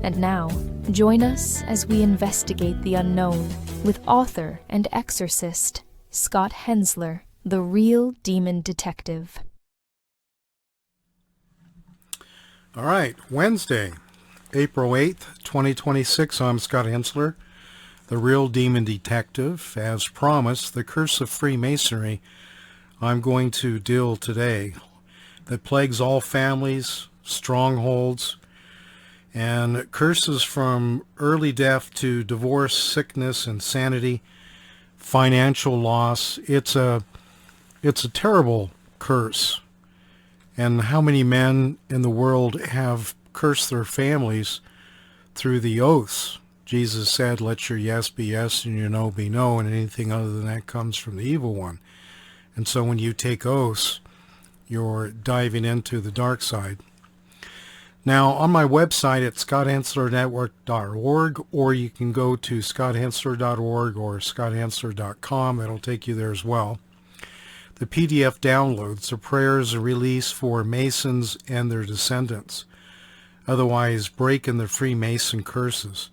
And now, join us as we investigate the unknown with author and exorcist Scott Hensler, the real demon detective. All right, Wednesday, April 8th, 2026. I'm Scott Hensler, the real demon detective. As promised, the curse of Freemasonry I'm going to deal today that plagues all families, strongholds, and curses from early death to divorce, sickness, insanity, financial loss. It's a terrible curse. And how many men in the world have cursed their families through the oaths? Jesus said, let your yes be yes and your no be no, and anything other than that comes from the evil one. And so when you take oaths, you're diving into the dark side. Now, on my website at scotthenslerNetwork.org, or you can go to scotthensler.org or scotthensler.com. That'll take you there as well. The PDF downloads are prayers and release for Masons and their descendants, otherwise breaking the Freemason curses.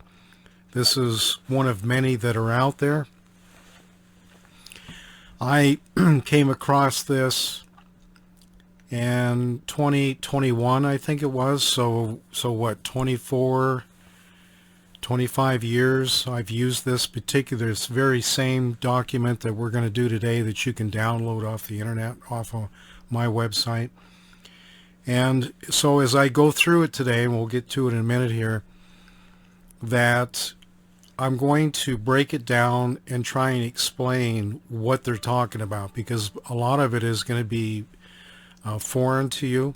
This is one of many that are out there. I came across this in 2021, I think it was. So what, 25 years I've used this very same document that we're going to do today that you can download off the internet, off of my website. And so as I go through it today, and we'll get to it in a minute here, that I'm going to break it down and try and explain what they're talking about, because a lot of it is going to be foreign to you.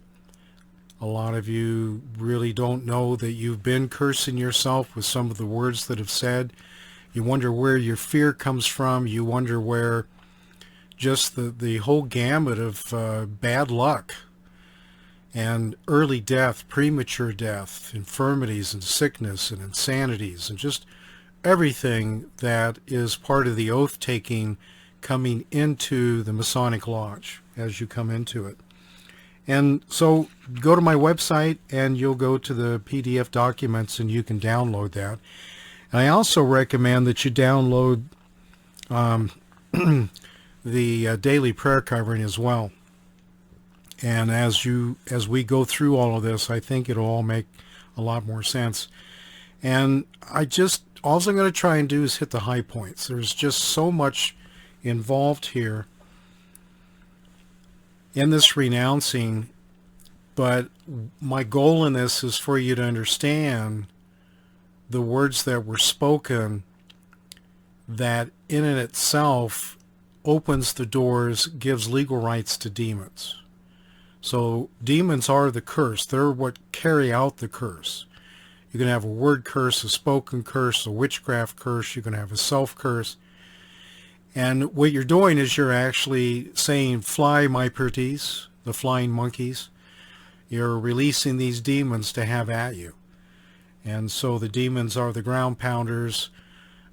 A lot of you really don't know that you've been cursing yourself with some of the words that have said. You wonder where your fear comes from. You wonder where just the whole gamut of bad luck and early death, premature death, infirmities and sickness and insanities, and just everything that is part of the oath-taking coming into the Masonic Lodge as you come into it. And so go to my website and you'll go to the PDF documents and you can download that. And I also recommend that you download the daily prayer covering as well. And as we go through all of this, I think it'll all make a lot more sense. And all I'm going to try and do is hit the high points. There's just so much involved here in this renouncing, but my goal in this is for you to understand the words that were spoken, that in and itself opens the doors, gives legal rights to demons. So demons are the curse. They're what carry out the curse. You can have a word curse, a spoken curse, a witchcraft curse. You can have a self curse. And what you're doing is you're actually saying, fly, my pretties, the flying monkeys. You're releasing these demons to have at you. And so the demons are the ground pounders.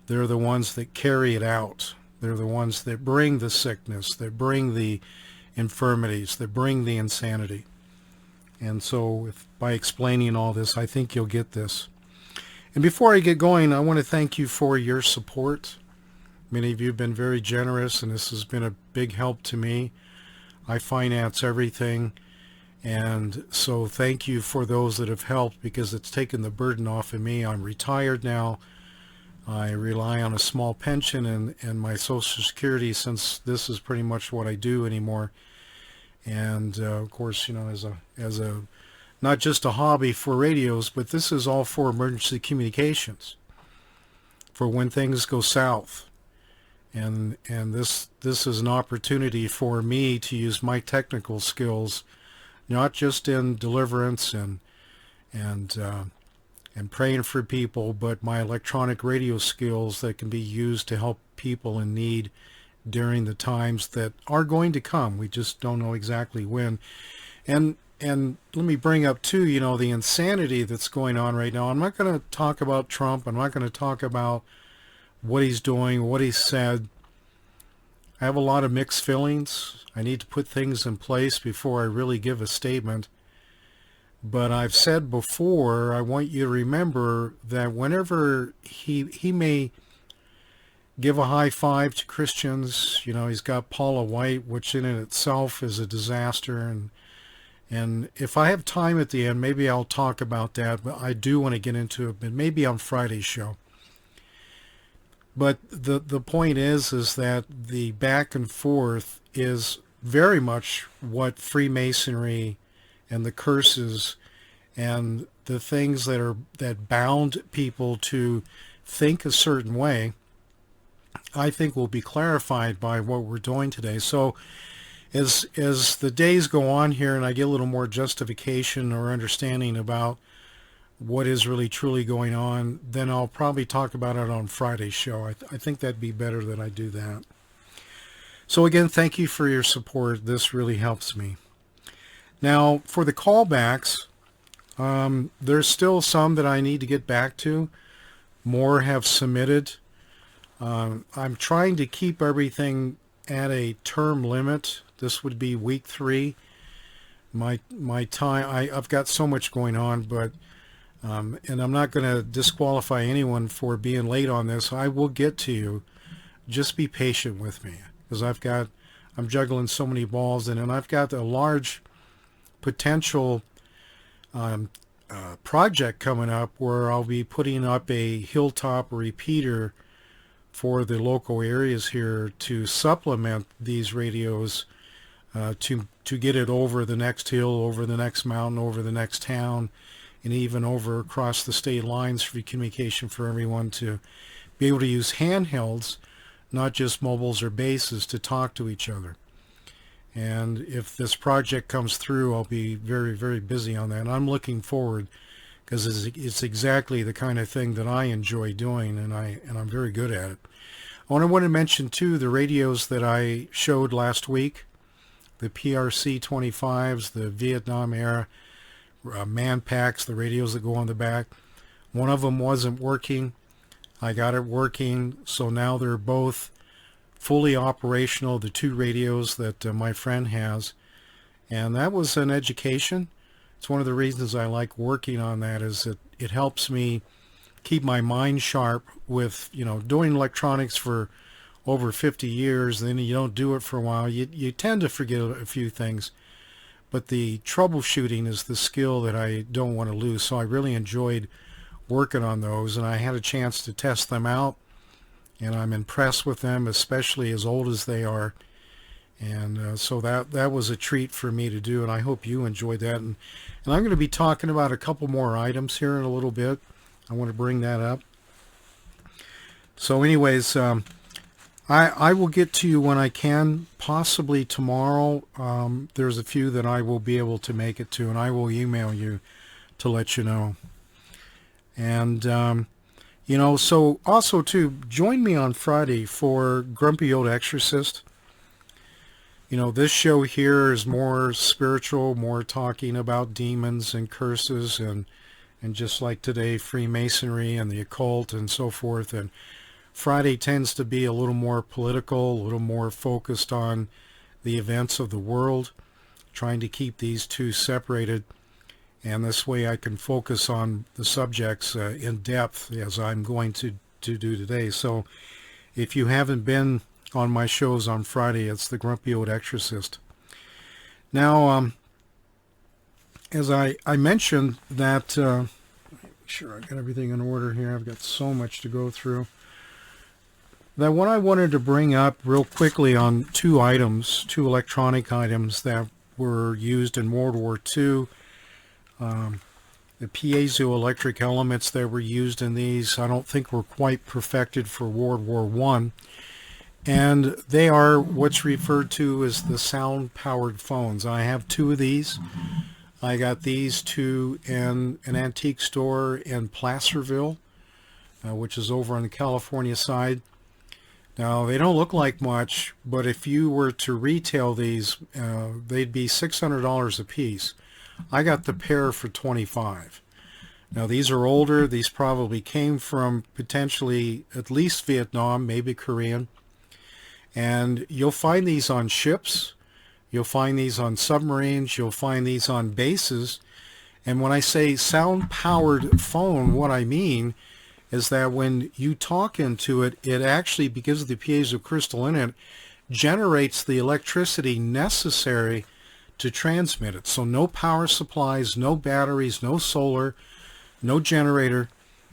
They're the ones that carry it out. They're the ones that bring the sickness, that bring the infirmities, that bring the insanity. And so by explaining all this, I think you'll get this. And before I get going, I want to thank you for your support. Many of you have been very generous, and this has been a big help to me. I finance everything, and so thank you for those that have helped, because it's taken the burden off of me. I'm retired now. I rely on a small pension and my Social Security, since this is pretty much what I do anymore. And of course, as a not just a hobby for radios, but this is all for emergency communications, for when things go south. And this is an opportunity for me to use my technical skills, not just in deliverance and praying for people, but my electronic radio skills that can be used to help people in need during the times that are going to come. We just don't know exactly when. And let me bring up too, the insanity that's going on right now. I'm not going to talk about Trump. I'm not going to talk about what he's doing, what he said. I have a lot of mixed feelings. I need to put things in place before I really give a statement. But I've said before, I want you to remember that whenever he may give a high five to Christians, he's got Paula White, which in itself is a disaster. And if I have time at the end, maybe I'll talk about that. But I do want to get into it, but maybe on Friday's show. But the point is that the back and forth is very much what Freemasonry and the curses and the things that bound people to think a certain way, I think will be clarified by what we're doing today. So as the days go on here and I get a little more justification or understanding about what is really truly going on, then I'll probably talk about it on Friday's show. I think that'd be better that I do that. So again, thank you for your support. This really helps me. Now, for the callbacks, there's still some that I need to get back to. More have submitted. I'm trying to keep everything at a term limit. This would be week 3. My time, I've got so much going on, but and I'm not going to disqualify anyone for being late on this. I will get to you. Just be patient with me, because I'm juggling so many balls, and I've got a large potential project coming up where I'll be putting up a hilltop repeater for the local areas here to supplement these radios, to get it over the next hill, over the next mountain, over the next town, and even over across the state lines for communication for everyone to be able to use handhelds, not just mobiles or bases, to talk to each other. And if this project comes through, I'll be very, very busy on that. And I'm looking forward, because it's exactly the kind of thing that I enjoy doing, and I'm very good at it. I want to mention too the radios that I showed last week, the PRC 25s, the Vietnam era man packs, the radios that go on the back. One of them wasn't working. I got it working, so now they're both fully operational, the 2 radios that my friend has. And that was an education. It's one of the reasons I like working on that, is that it helps me keep my mind sharp with, doing electronics for over 50 years. Then you don't do it for a while. You tend to forget a few things. But the troubleshooting is the skill that I don't want to lose. So I really enjoyed working on those, and I had a chance to test them out, and I'm impressed with them, especially as old as they are. And so that was a treat for me to do, and I hope you enjoyed that. And I'm going to be talking about a couple more items here in a little bit. I want to bring that up. So anyways, I will get to you when I can, possibly tomorrow. There's a few that I will be able to make it to, and I will email you to let you know. And, so also too, join me on Friday for Grumpy Old Exorcist. This show here is more spiritual, more talking about demons and curses, and just like today, Freemasonry and the occult and so forth. And Friday tends to be a little more political, a little more focused on the events of the world, trying to keep these two separated. And this way I can focus on the subjects in depth, as I'm going to do today. So if you haven't been on my shows on Friday, it's the Grumpy Old Exorcist. Now, as I mentioned that, make sure I got everything in order here. I've got so much to go through. That what I wanted to bring up real quickly on 2 electronic items that were used in World War II. The piezoelectric elements that were used in these, I don't think were quite perfected for World War I. And they are what's referred to as the sound-powered phones. I have 2 of these. I got these 2 in an antique store in Placerville, which is over on the California side. Now, they don't look like much, but if you were to retail these, they'd be $600 a piece. I got the pair for $25. Now, these are older. These probably came from potentially at least Vietnam, maybe Korean. And you'll find these on ships. You'll find these on submarines. You'll find these on bases. And when I say sound-powered phone, what I mean is that when you talk into it, it actually, because of the piezo crystal in it, generates the electricity necessary to transmit it. So no power supplies, no batteries, no solar, no generator.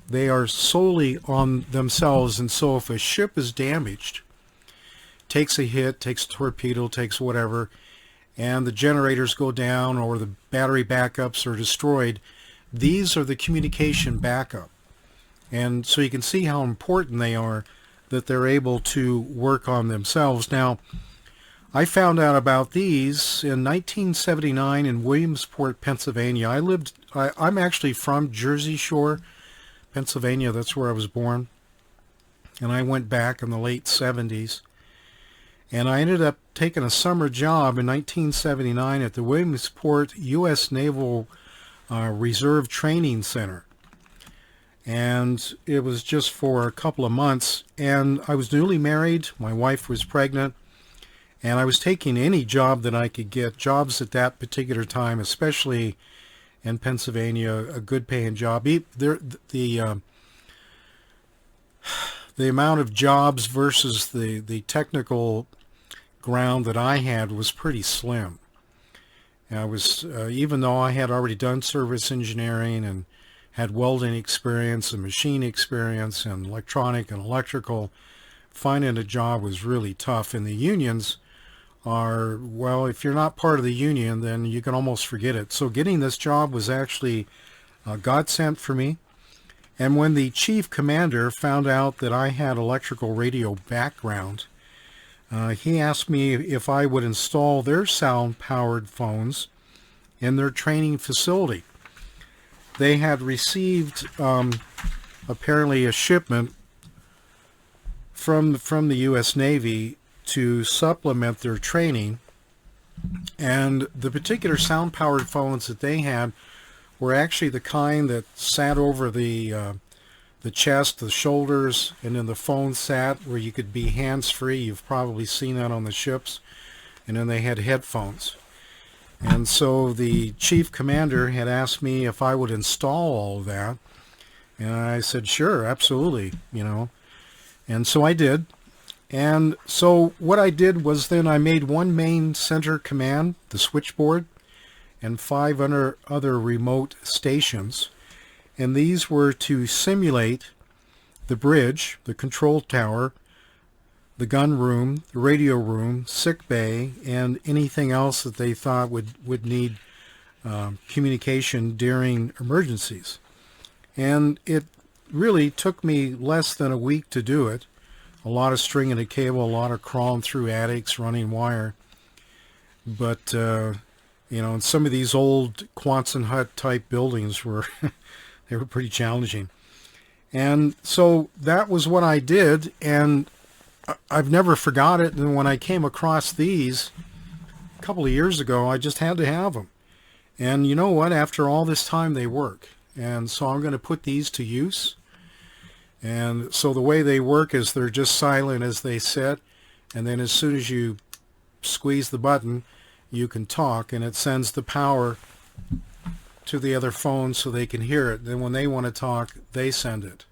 They are solely on themselves. And so if a ship is damaged, takes a hit, takes a torpedo, takes whatever, and the generators go down or the battery backups are destroyed, these are the communication backup. And so you can see how important they are, that they're able to work on themselves. Now, I found out about these in 1979 in Williamsport, Pennsylvania. I'm actually from Jersey Shore, Pennsylvania. That's where I was born. And I went back in the late 70s. And I ended up taking a summer job in 1979 at the Williamsport U.S. Naval Reserve Training Center. And it was just for a couple of months. And I was newly married. My wife was pregnant. And I was taking any job that I could get. Jobs at that particular time, especially in Pennsylvania, a good paying job. The amount of jobs versus the technical ground that I had was pretty slim. I was, even though I had already done service engineering and had welding experience and machine experience and electronic and electrical, finding a job was really tough. And the unions are, well, if you're not part of the union, then you can almost forget it. So getting this job was actually a godsend for me. And when the chief commander found out that I had electrical radio background, he asked me if I would install their sound-powered phones in their training facility. They had received apparently a shipment from the U.S. Navy to supplement their training, and the particular sound-powered phones that they had were actually the kind that sat over the chest, the shoulders, and then the phone sat where you could be hands-free. You've probably seen that on the ships. And then they had headphones. And so the chief commander had asked me if I would install all of that. And I said, sure, absolutely, you know. And so I did. And so what I did was then I made one main center command, the switchboard, and 5 other remote stations. And these were to simulate the bridge, the control tower, the gun room, the radio room, sick bay, and anything else that they thought would need communication during emergencies. And it really took me less than a week to do it. A lot of stringing a cable, a lot of crawling through attics, running wire. But, you know, and some of these old Quonset hut type buildings were... they were pretty challenging. And so that was what I did, and I've never forgot it. And when I came across these a couple of years ago, I just had to have them. And you know what? After all this time, they work. And so I'm going to put these to use. And so the way they work is they're just silent as they sit. And then as soon as you squeeze the button, you can talk, and it sends the power to the other phone so they can hear it. Then when they want to talk, they send it.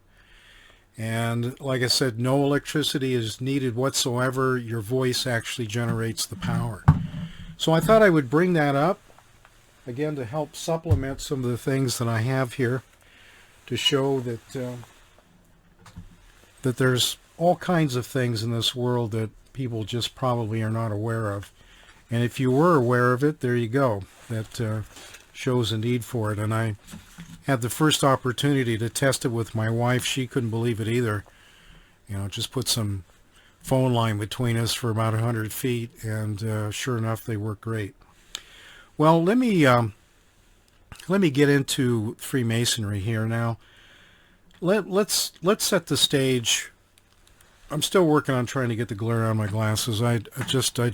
And like I said, no electricity is needed whatsoever. Your voice actually generates the power. So I thought I would bring that up, again, to help supplement some of the things that I have here, to show that that there's all kinds of things in this world that people just probably are not aware of. And if you were aware of it, there you go. That shows a need for it. And I had the first opportunity to test it with my wife. She couldn't believe it either. You know, just put some phone line between us for about 100 feet, and sure enough, they work great. Well, let me get into Freemasonry here now. Let's set the stage. I'm still working on trying to get the glare on my glasses. I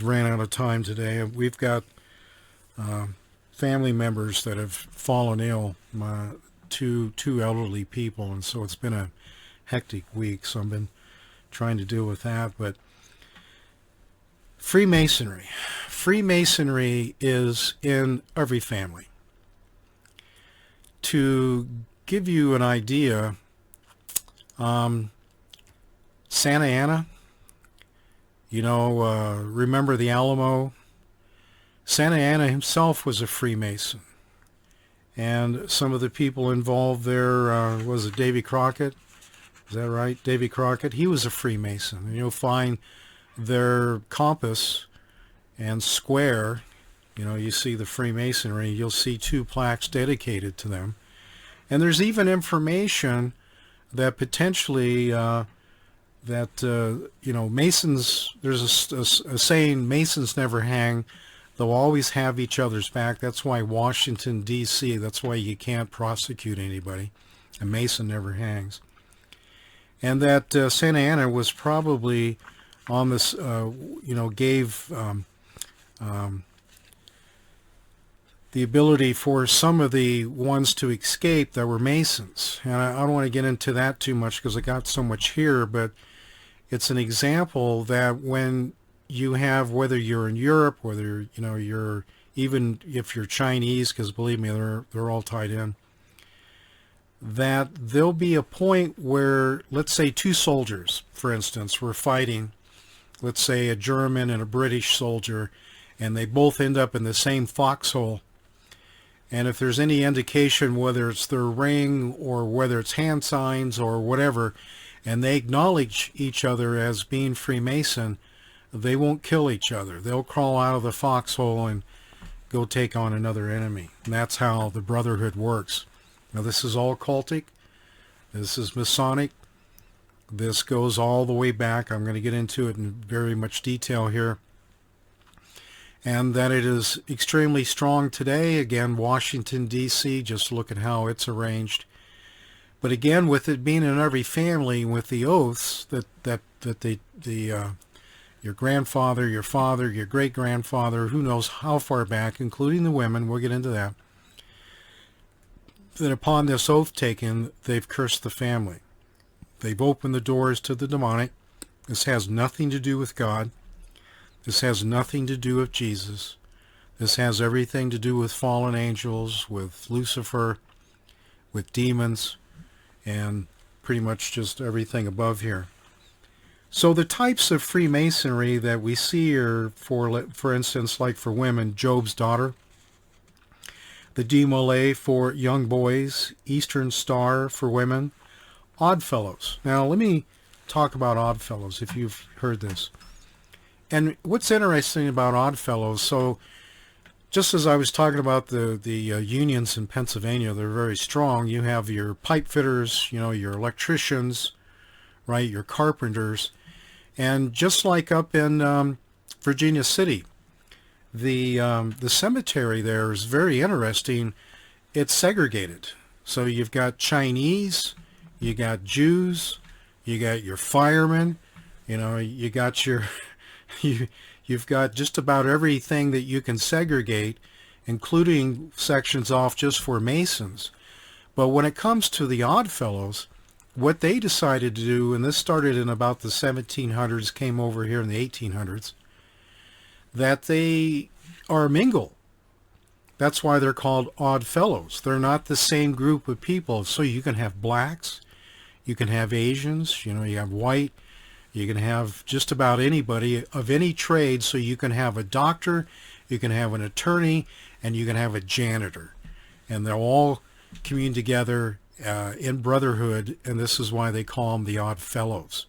ran out of time today. We've got family members that have fallen ill, two elderly people, and so it's been a hectic week. So I've been trying to deal with that. But Freemasonry is in every family. to give you an idea, Santa Anna, remember the Alamo? Santa Anna himself was a Freemason. And some of the people involved there, was it Davy Crockett? Is that right? Davy Crockett, he was a Freemason. And you'll find their compass and square, you see the Freemasonry, you'll see 2 plaques dedicated to them. And there's even information that potentially, Masons, there's a saying, Masons never hang. They'll always have each other's back. That's why Washington, D.C., that's why you can't prosecute anybody. A Mason never hangs. And that Santa Anna was probably on this, gave the ability for some of the ones to escape that were Masons. And I don't want to get into that too much because I got so much here, but it's an example that when you have, whether you're in Europe, whether, you're, even if you're Chinese, because believe me, they're all tied in, that there'll be a point where, let's say 2 soldiers, for instance, were fighting, let's say a German and a British soldier, and they both end up in the same foxhole. And if there's any indication, whether it's their ring or whether it's hand signs or whatever, and they acknowledge each other as being Freemason, they won't kill each other. They'll crawl out of the foxhole and go take on another enemy. And that's how the Brotherhood works. Now, this is all cultic. This is Masonic. This goes all the way back. I'm going to get into it in very much detail here. And that it is extremely strong today. Again, Washington, D.C., just look at how it's arranged. But again, with it being in every family, with the oaths that your grandfather, your father, your great-grandfather, who knows how far back, including the women, we'll get into that, that upon this oath taken, they've cursed the family. They've opened the doors to the demonic. This has nothing to do with God. This has nothing to do with Jesus. This has everything to do with fallen angels, with Lucifer, with demons, and pretty much just everything above here. So the types of Freemasonry that we see are, for instance, like for women, Job's daughter, the Demolay for young boys, Eastern Star for women, Oddfellows. Now let me talk about Oddfellows, if you've heard this. And what's interesting about Oddfellows, so just as I was talking about the unions in Pennsylvania, they're very strong. You have your pipe fitters, your electricians, right, your carpenters. And just like up in Virginia City, the cemetery there is very interesting. It's segregated. So you've got Chinese, you got Jews, you got your firemen, you got your you've got just about everything that you can segregate, including sections off just for Masons. But when it comes to the Oddfellows, what they decided to do, and this started in about the 1700s, came over here in the 1800s, that they are mingle. That's why they're called Oddfellows. They're not the same group of people. So you can have blacks, you can have Asians, you have white, you can have just about anybody of any trade. So you can have a doctor, you can have an attorney, and you can have a janitor. And they'll all commune together in brotherhood, and this is why they call them the Odd Fellows.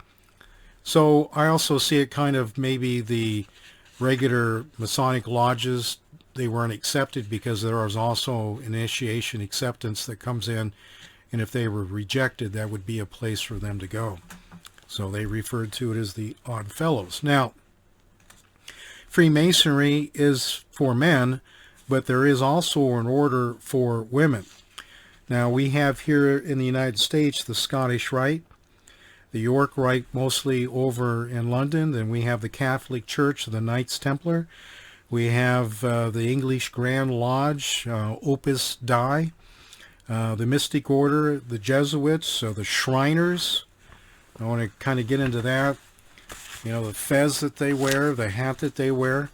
So I also see it kind of maybe the regular Masonic lodges, they weren't accepted because there was also initiation acceptance that comes in, and if they were rejected, that would be a place for them to go. So they referred to it as the Odd Fellows. Now, Freemasonry is for men, but there is also an order for women. Now, we have here in the United States the Scottish Rite, the York Rite mostly over in London, then we have the Catholic Church, the Knights Templar, we have the English Grand Lodge, Opus Dei, the Mystic Order, the Jesuits, the Shriners. I want to kind of get into that. The fez that they wear, the hat that they wear.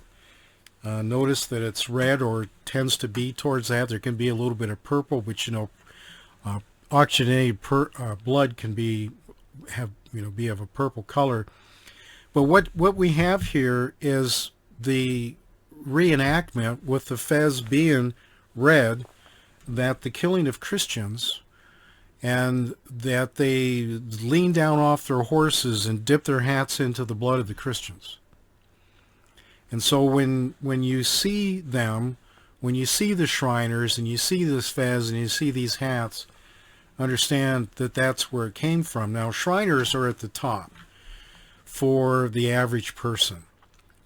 Notice that it's red or tends to be towards that. There can be a little bit of purple, but oxygenated blood can be of a purple color. But what we have here is the reenactment with the fez being red, that the killing of Christians, and that they lean down off their horses and dip their hats into the blood of the Christians. And so when you see them, when you see the Shriners and you see this fez and you see these hats, understand that that's where it came from. Now, Shriners are at the top for the average person.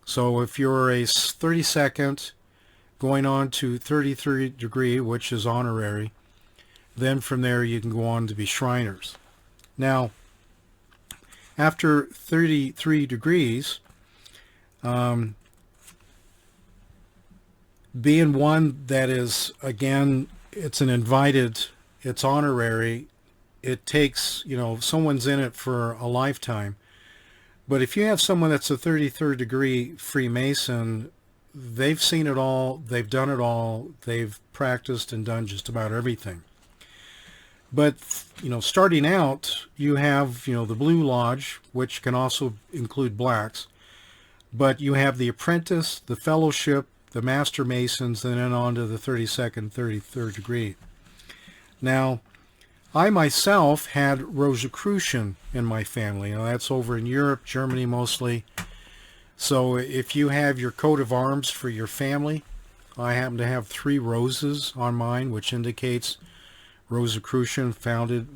So if you're a 32nd going on to 33rd degree, which is honorary, then from there you can go on to be Shriners. Now, after 33 degrees, being one that is, again, it's an invited, it's honorary, it takes, someone's in it for a lifetime. But if you have someone that's a 33rd degree Freemason, they've seen it all, they've done it all, they've practiced and done just about everything. But, starting out, you have, the Blue Lodge, which can also include blacks. But you have the Apprentice, the Fellowship, the Master Masons, and then on to the 32nd, 33rd degree. Now, I myself had Rosicrucian in my family. That's over in Europe, Germany mostly. So if you have your coat of arms for your family, I happen to have 3 roses on mine, which indicates Rosicrucian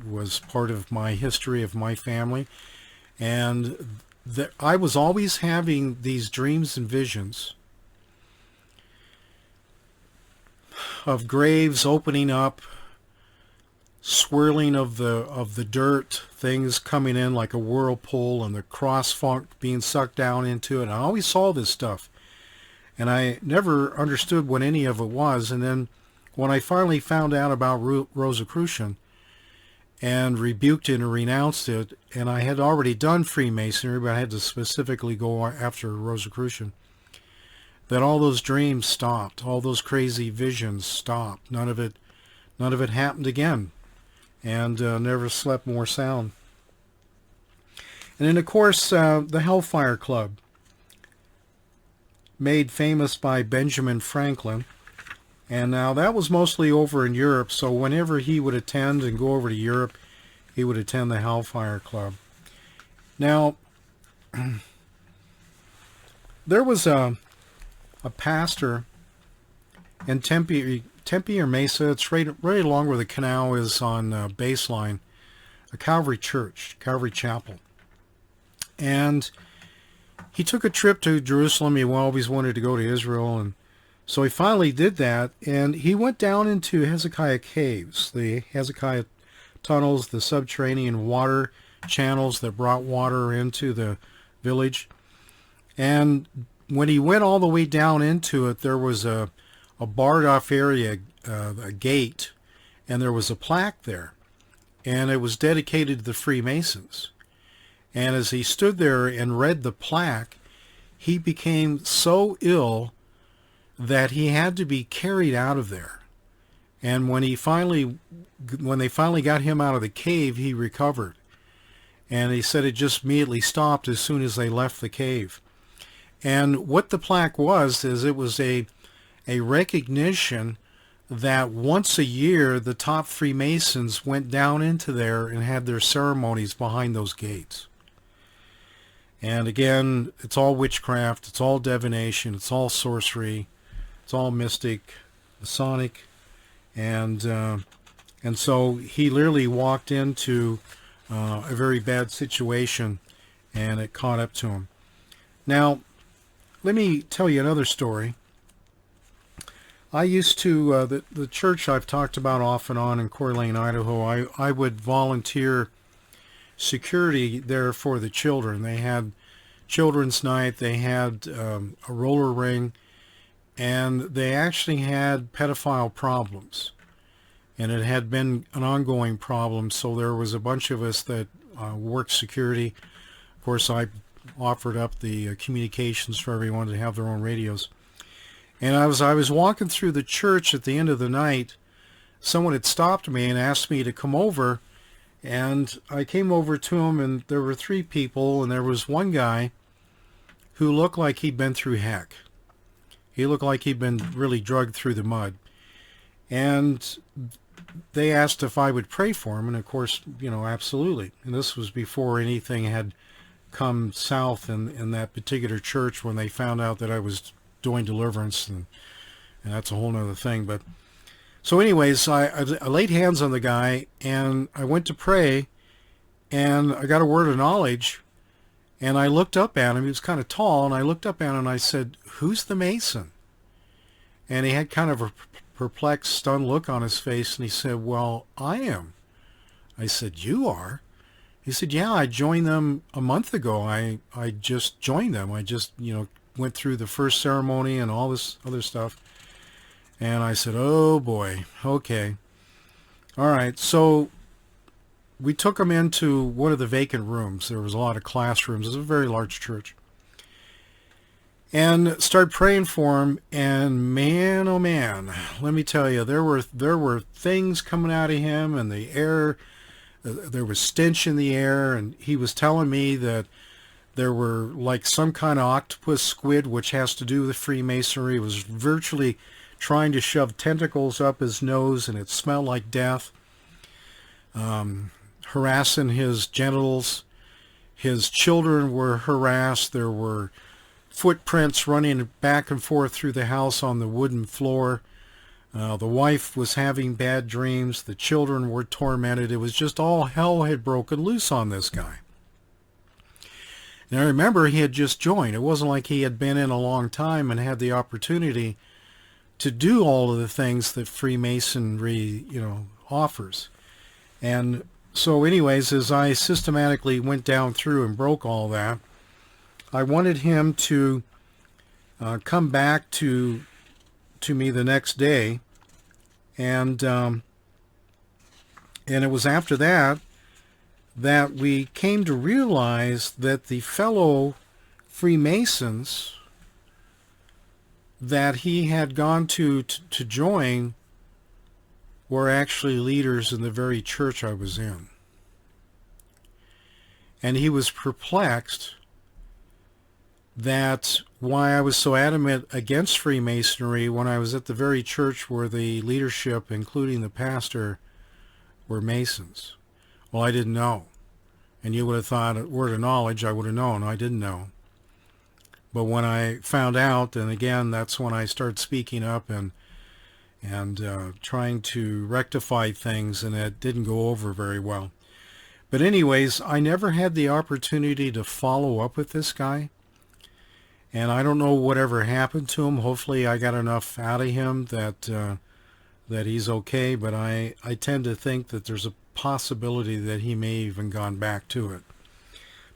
was part of my history of my family. And I was always having these dreams and visions of graves opening up, swirling of the dirt, things coming in like a whirlpool, and the cross funk being sucked down into it. And I always saw this stuff, and I never understood what any of it was. And then when I finally found out about Rosicrucian and rebuked it and renounced it, and I had already done Freemasonry, but I had to specifically go after Rosicrucian, that all those dreams stopped, all those crazy visions stopped. None of it happened again, and never slept more sound. And then, of course, the Hellfire Club, made famous by Benjamin Franklin. And now that was mostly over in Europe, so whenever he would attend and go over to Europe, he would attend the Hellfire Club. Now, there was a pastor in Tempe or Mesa. It's right along where the canal is on Baseline, a Calvary Church, Calvary Chapel. And he took a trip to Jerusalem. He always wanted to go to Israel, and so he finally did that, and he went down into Hezekiah Caves, the Hezekiah tunnels, the subterranean water channels that brought water into the village. And when he went all the way down into it, there was a barred off area, a gate, and there was a plaque there. And it was dedicated to the Freemasons. And as he stood there and read the plaque, he became so ill that he had to be carried out of there. And when they finally got him out of the cave, he recovered. And he said it just immediately stopped as soon as they left the cave. And what the plaque was is it was a recognition that once a year the top Freemasons went down into there and had their ceremonies behind those gates. And again, it's all witchcraft, it's all divination, it's all sorcery, it's all mystic, Masonic, and so he literally walked into a very bad situation, and it caught up to him. Now, let me tell you another story. I used to, the church I've talked about off and on in Coeur d'Alene, Idaho, I would volunteer security there for the children. They had children's night, they had a roller ring, and they actually had pedophile problems. And it had been an ongoing problem, so there was a bunch of us that worked security. Of course, I offered up the communications for everyone to have their own radios. And I was walking through the church at the end of the night, someone had stopped me and asked me to come over, and I came over to him, and there were 3 people, and there was one guy who looked like he'd been through heck. He looked like he'd been really dragged through the mud. And they asked if I would pray for him, and of course, absolutely. And this was before anything had come south in that particular church, when they found out that I was doing deliverance, and that's a whole nother thing. But so anyways, I laid hands on the guy, and I went to pray, and I got a word of knowledge, and I looked up at him. He was kind of tall, and I looked up at him, and I said, "Who's the Mason?" And he had kind of a perplexed, stunned look on his face, and he said, "Well, I am." I said, "You are?" He said, "Yeah, I joined them a month ago. I just joined them. I just, went through the first ceremony and all this other stuff." And I said, "Oh boy, okay. All right." So we took him into one of the vacant rooms. There was a lot of classrooms. It was a very large church. And started praying for him, and man, oh man, let me tell you, there were things coming out of him, and the air, there was stench in the air, and he was telling me that there were like some kind of octopus squid, which has to do with Freemasonry. It was virtually trying to shove tentacles up his nose, and it smelled like death, harassing his genitals. His children were harassed. There were footprints running back and forth through the house on the wooden floor. The wife was having bad dreams. The children were tormented. It was just all hell had broken loose on this guy. And I remember he had just joined. It wasn't like he had been in a long time and had the opportunity to do all of the things that Freemasonry, offers. And so anyways, as I systematically went down through and broke all that, I wanted him to come back to me the next day, and it was after that we came to realize that the fellow Freemasons that he had gone to join were actually leaders in the very church I was in. And he was perplexed that why I was so adamant against Freemasonry when I was at the very church where the leadership, including the pastor, were Masons. Well, I didn't know. And you would have thought, a word of knowledge, I would have known. I didn't know. But when I found out, and again, that's when I started speaking up and trying to rectify things, and it didn't go over very well. But anyways, I never had the opportunity to follow up with this guy. And I don't know whatever happened to him. Hopefully I got enough out of him that he's okay. But I tend to think that there's a possibility that he may even gone back to it.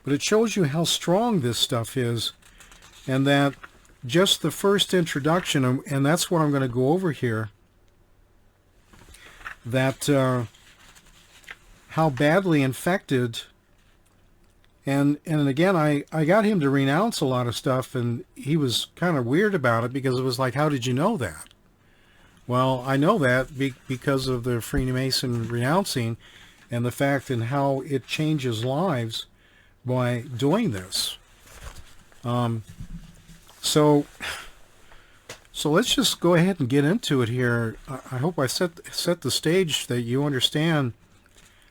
But it shows you how strong this stuff is. And that just the first introduction, and that's what I'm going to go over here, that how badly infected. And again, I got him to renounce a lot of stuff, and he was kind of weird about it, because it was like, how did you know that? Well, I know that because of the Freemason renouncing and the fact and how it changes lives by doing this. So let's just go ahead and get into it here. I hope I set the stage that you understand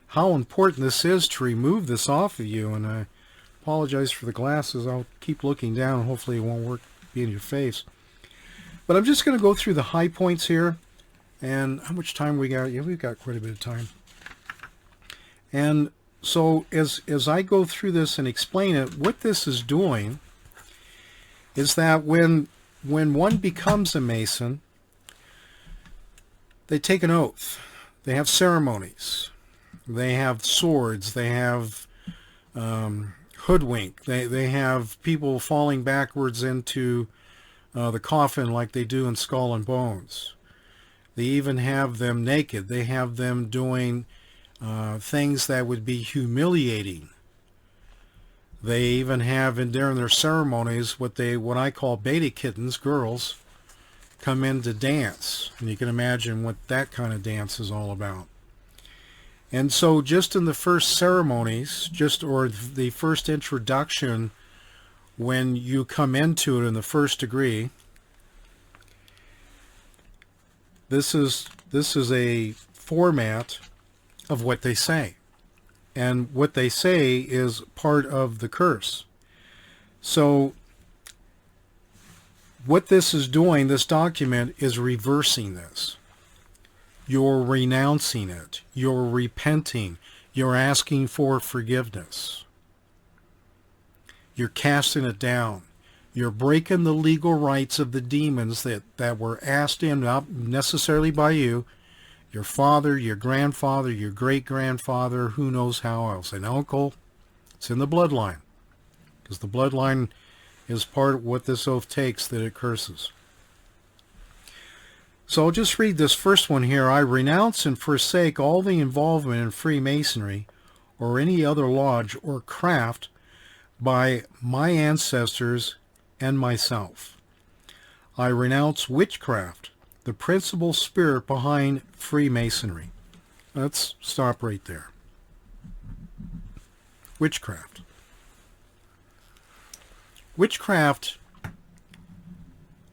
how important this is to remove this off of you. And I apologize for the glasses. I'll keep looking down. Hopefully it won't be in your face. But I'm just going to go through the high points here. And how much time we got? Yeah, we've got quite a bit of time. And so as I go through this and explain it, what this is doing is that when one becomes a Mason, they take an oath. They have ceremonies. They have swords. They have hoodwink. They have people falling backwards into the coffin like they do in Skull and Bones. They even have them naked. They have them doing things that would be humiliating. They even have during their ceremonies what I call beta kittens, girls, come in to dance. And you can imagine what that kind of dance is all about. And so just in the first ceremonies, or the first introduction, when you come into it in the first degree, this is a format of what they say. And what they say is part of the curse. So what this is doing, this document, is reversing this. You're renouncing it. You're repenting. You're asking for forgiveness. You're casting it down. You're breaking the legal rights of the demons that were asked in, not necessarily by you, your father, your grandfather, your great-grandfather, who knows how else, an uncle. It's in the bloodline, because the bloodline is part of what this oath takes, that it curses. So I'll just read this first one here. I renounce and forsake all the involvement in Freemasonry or any other lodge or craft by my ancestors and myself. I renounce witchcraft, the principal spirit behind Freemasonry. Let's stop right there. Witchcraft. Witchcraft,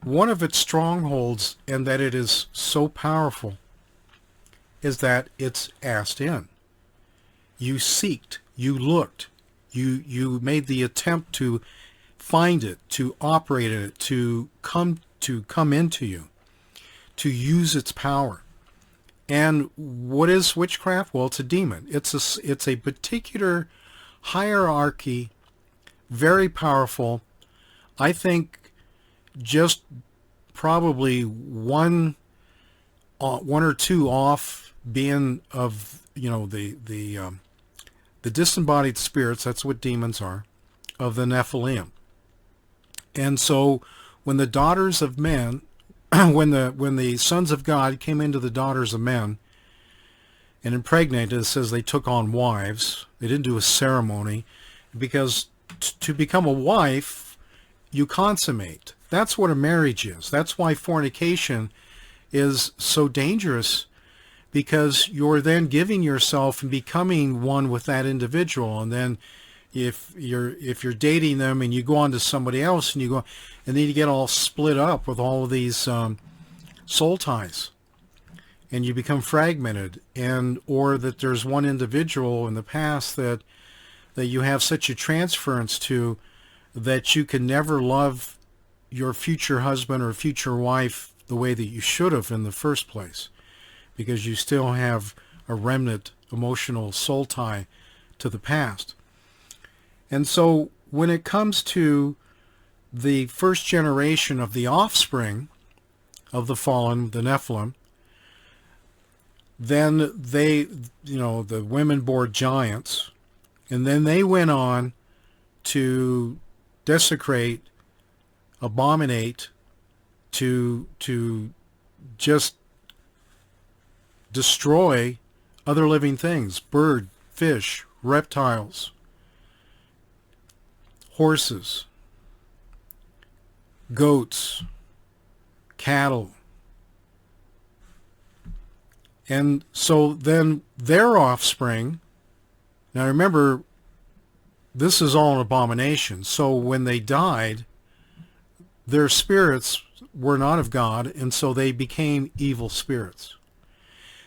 one of its strongholds, and that it is so powerful, is that it's asked in. You seeked, you looked, you made the attempt to find it, to operate it, to come into you, to use its power. And what is witchcraft? Well, it's a demon. It's a particular hierarchy, very powerful. I think just probably one or two off being of, the disembodied spirits. That's what demons are, of the Nephilim. And so when the daughters of men, when the sons of God came into the daughters of men and impregnated, it says they took on wives. They didn't do a ceremony, because to become a wife, you consummate. That's what a marriage is. That's why fornication is so dangerous, because you're then giving yourself and becoming one with that individual. And then if you're dating them and you go on to somebody else, and then you get all split up with all of these soul ties, and you become fragmented, or that there's one individual in the past that you have such a transference to that you can never love your future husband or future wife the way that you should have in the first place, because you still have a remnant emotional soul tie to the past. And so when it comes to the first generation of the offspring of the fallen, the Nephilim, then they, the women bore giants, and then they went on to desecrate, abominate, to just destroy other living things, bird, fish, reptiles, horses, goats, cattle. And so then their offspring, now remember, this is all an abomination. So when they died, their spirits were not of God, and so they became evil spirits.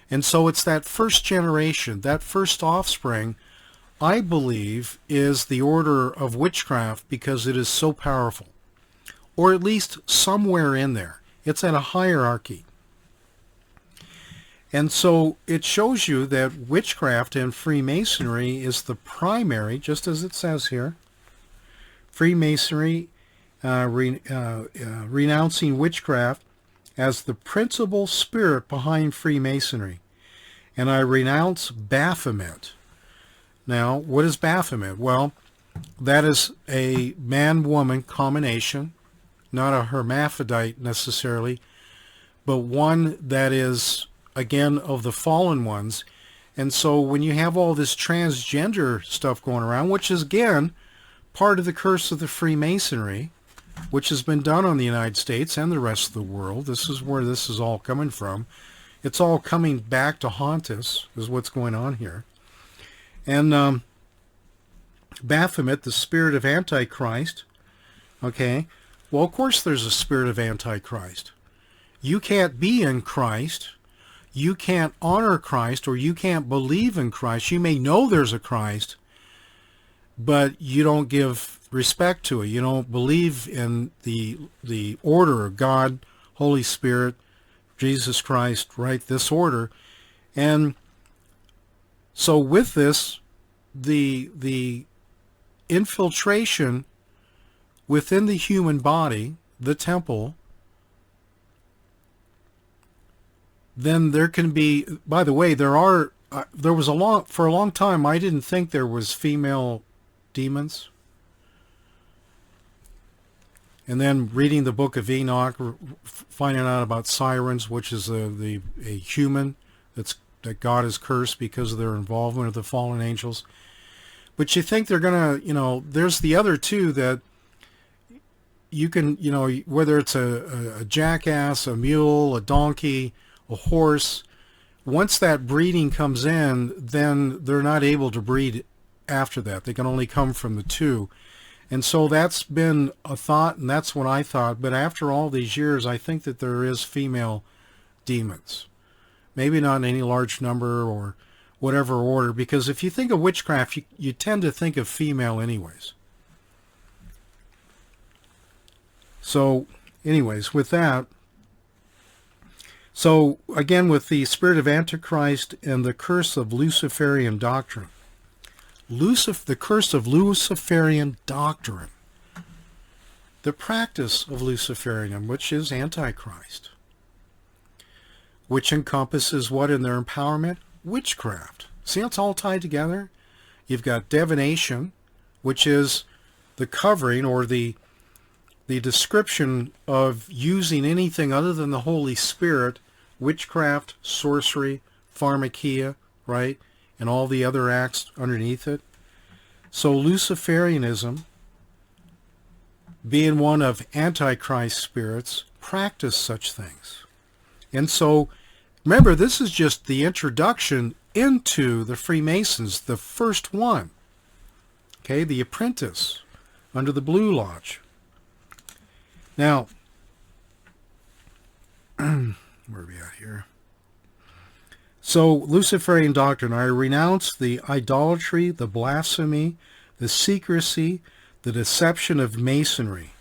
And so it's that first generation, that first offspring, I believe, is the order of witchcraft, because it is so powerful. Or at least somewhere in there. It's at a hierarchy. And so it shows you that witchcraft and Freemasonry is the primary, just as it says here. Freemasonry, renouncing witchcraft as the principal spirit behind Freemasonry. And I renounce Baphomet. Now, what is Baphomet? Well, that is a man-woman combination, not a hermaphrodite necessarily, but one that is, again, of the fallen ones. And so when you have all this transgender stuff going around, which is, again, part of the curse of the Freemasonry, which has been done on the United States and the rest of the world. This is where this is all coming from. It's all coming back to haunt us, is what's going on here. And Baphomet, the spirit of Antichrist, okay, well, of course there's a spirit of Antichrist. You can't be in Christ, you can't honor Christ, or you can't believe in Christ. You may know there's a Christ, but you don't give respect to it. You don't believe in the order of God, Holy Spirit, Jesus Christ, right? This order. And so with this, the infiltration within the human body, the temple, then there can be, by the way, for a long time, I didn't think there was female demons. And then reading the book of Enoch, finding out about sirens, which is a human that God has cursed because of their involvement with the fallen angels. But you think they're going to, there's the other two that you can, whether it's a jackass, a mule, a donkey, a horse, once that breeding comes in, then they're not able to breed after that. They can only come from the two. And so that's been a thought, and that's what I thought. But after all these years, I think that there is female demons. Maybe not in any large number or whatever order, because if you think of witchcraft, you tend to think of female anyways. So anyways, with that, so again, with the spirit of Antichrist and the curse of Luciferian doctrine, the curse of Luciferian doctrine, the practice of Luciferianism, which is Antichrist, which encompasses what in their empowerment? Witchcraft. See how it's all tied together? You've got divination, which is the covering or the description of using anything other than the Holy Spirit, witchcraft, sorcery, pharmakia, right? And all the other acts underneath it. So Luciferianism, being one of Antichrist spirits, practice such things. And so, remember, this is just the introduction into the Freemasons, the first one. Okay, the apprentice under the Blue Lodge. Now, where are we at here? So, Luciferian doctrine, I renounce the idolatry, the blasphemy, the secrecy, the deception of Masonry.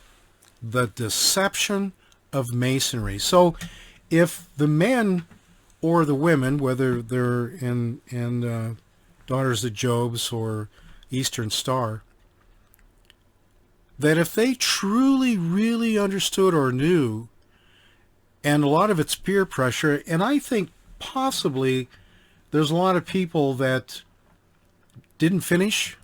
The deception of Masonry. So, if the men or the women, whether they're in Daughters of Job's or Eastern Star, that if they truly, really understood or knew, and a lot of it's peer pressure, and I think possibly there's a lot of people that didn't finish.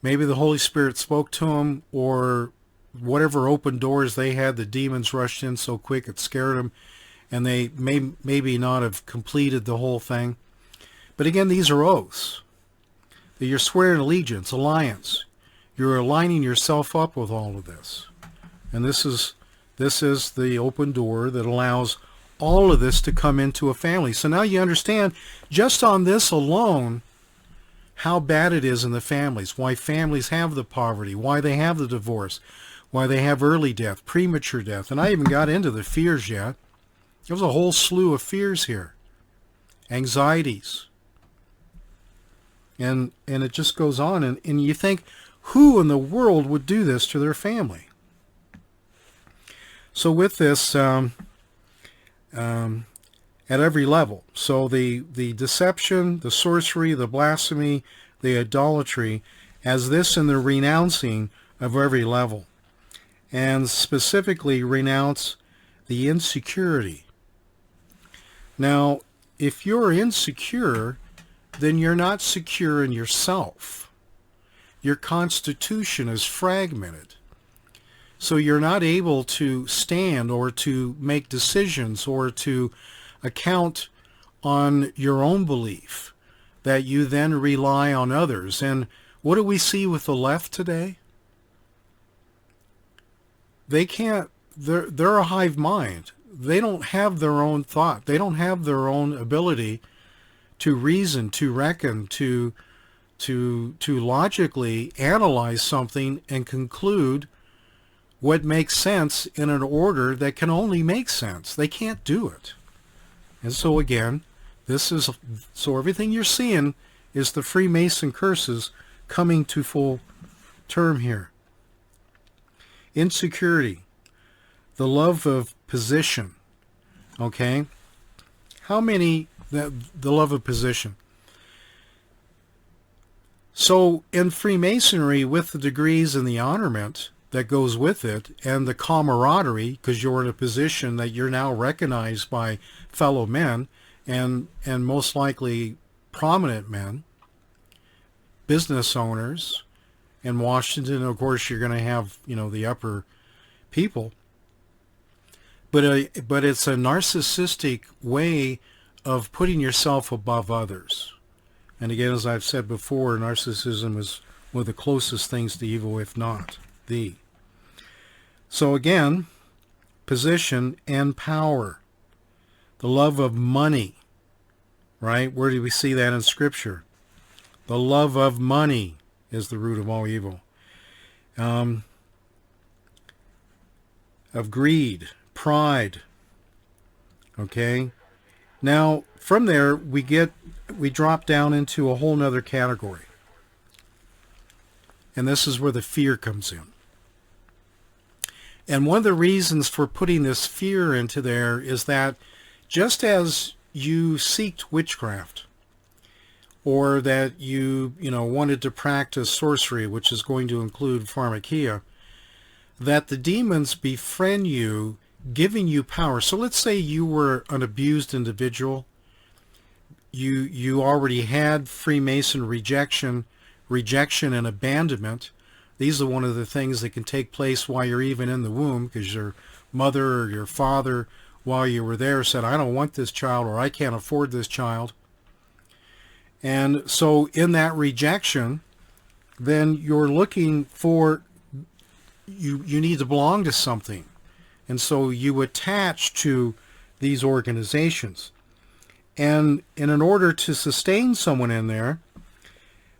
Maybe the Holy Spirit spoke to them, or whatever open doors they had, the demons rushed in so quick it scared them, and they maybe not have completed the whole thing. But again, these are oaths. That you're swearing allegiance, alliance. You're aligning yourself up with all of this. And this is the open door that allows all of this to come into a family. So now you understand, just on this alone, how bad it is in the families, why families have the poverty, why they have the divorce, why they have early death, premature death. And I even got into the fears yet. There's a whole slew of fears here. Anxieties. And it just goes on. And you think, who in the world would do this to their family? So with this, at every level. So the deception, the sorcery, the blasphemy, the idolatry, as this in the renouncing of every level. And specifically renounce the insecurity. Now, if you're insecure, then you're not secure in yourself. Your constitution is fragmented. So you're not able to stand or to make decisions or to account on your own belief, that you then rely on others. And what do we see with the left today? they can't, they're a hive mind. They don't have their own thought. They don't have their own ability to reason, to reckon, to logically analyze something and conclude what makes sense in an order that can only make sense. They can't do it. And so again, so everything you're seeing is the Freemason curses coming to full term here. Insecurity, the love of position. Okay? How many, the love of position. So in Freemasonry, with the degrees and the honorment that goes with it, and the camaraderie, because you're in a position that you're now recognized by fellow men, and most likely prominent men, business owners. In Washington, of course, you're going to have, the upper people. But it's a narcissistic way of putting yourself above others. And again, as I've said before, narcissism is one of the closest things to evil, if not the. So again, position and power. The love of money, right? Where do we see that in Scripture? The love of money is the root of all evil. Of greed, pride. Okay? Now, from there, we drop down into a whole nother category. And this is where the fear comes in. And one of the reasons for putting this fear into there is that just as you seeked witchcraft, or that you wanted to practice sorcery, which is going to include pharmakia, that the demons befriend you, giving you power. So let's say you were an abused individual. You already had Freemason rejection and abandonment. These are one of the things that can take place while you're even in the womb, because your mother or your father, while you were there, said, I don't want this child, or I can't afford this child. And so in that rejection, then you're looking for, you need to belong to something. And so you attach to these organizations. And in order to sustain someone in there,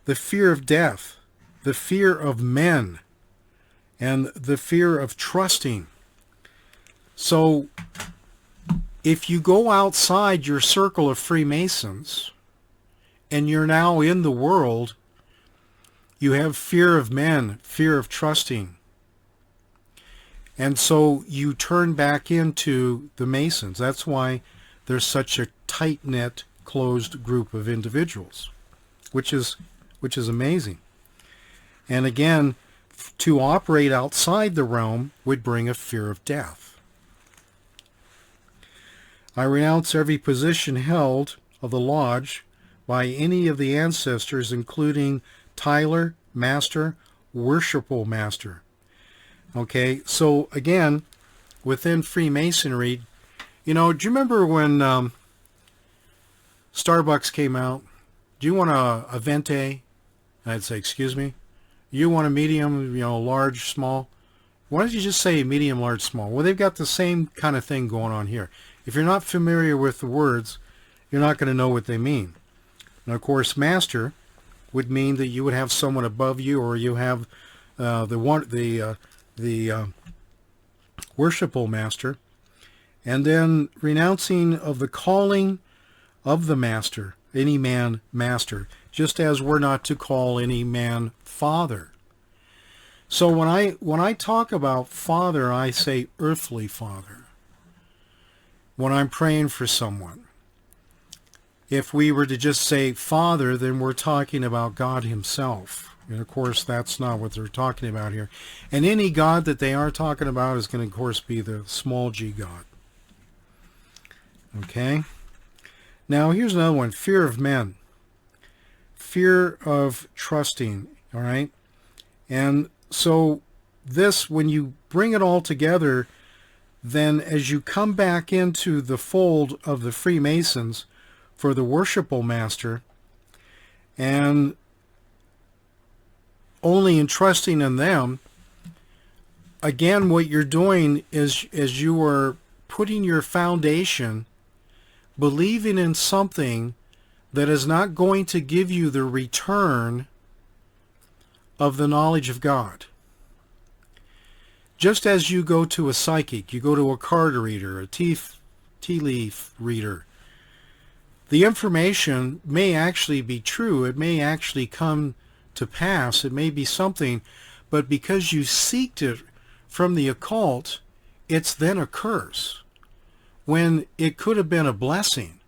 the fear of death, the fear of men, and the fear of trusting. So if you go outside your circle of Freemasons, and you're now in the world, you have fear of men, fear of trusting. And so you turn back into the Masons. That's why there's such a tight-knit, closed group of individuals, which is amazing. And again, to operate outside the realm would bring a fear of death. I renounce every position held of the lodge by any of the ancestors, including Tyler, Master, Worshipful Master. Okay, so again, within Freemasonry, do you remember when Starbucks came out? Do you want a venti? I'd say, excuse me? You want a medium, large, small? Why don't you just say medium, large, small? Well, they've got the same kind of thing going on here. If you're not familiar with the words, you're not going to know what they mean. And of course, master would mean that you would have someone above you, or you have the worshipful master, and then renouncing of the calling of the master, any man master, just as we're not to call any man father. So when I talk about father, I say earthly father. When I'm praying for someone, if we were to just say Father, then we're talking about God himself. And of course, that's not what they're talking about here. And any God that they are talking about is going to, of course, be the small g God. Okay? Now, here's another one. Fear of men. Fear of trusting. All right? And so this, when you bring it all together, then as you come back into the fold of the Freemasons, for the worshipful master, and only entrusting in them, again, what you're doing is you are putting your foundation, believing in something that is not going to give you the return of the knowledge of God. Just as you go to a psychic, you go to a card reader, a tea leaf reader, the information may actually be true. It may actually come to pass. It may be something, but because you seeked it from the occult, it's then a curse, when it could have been a blessing.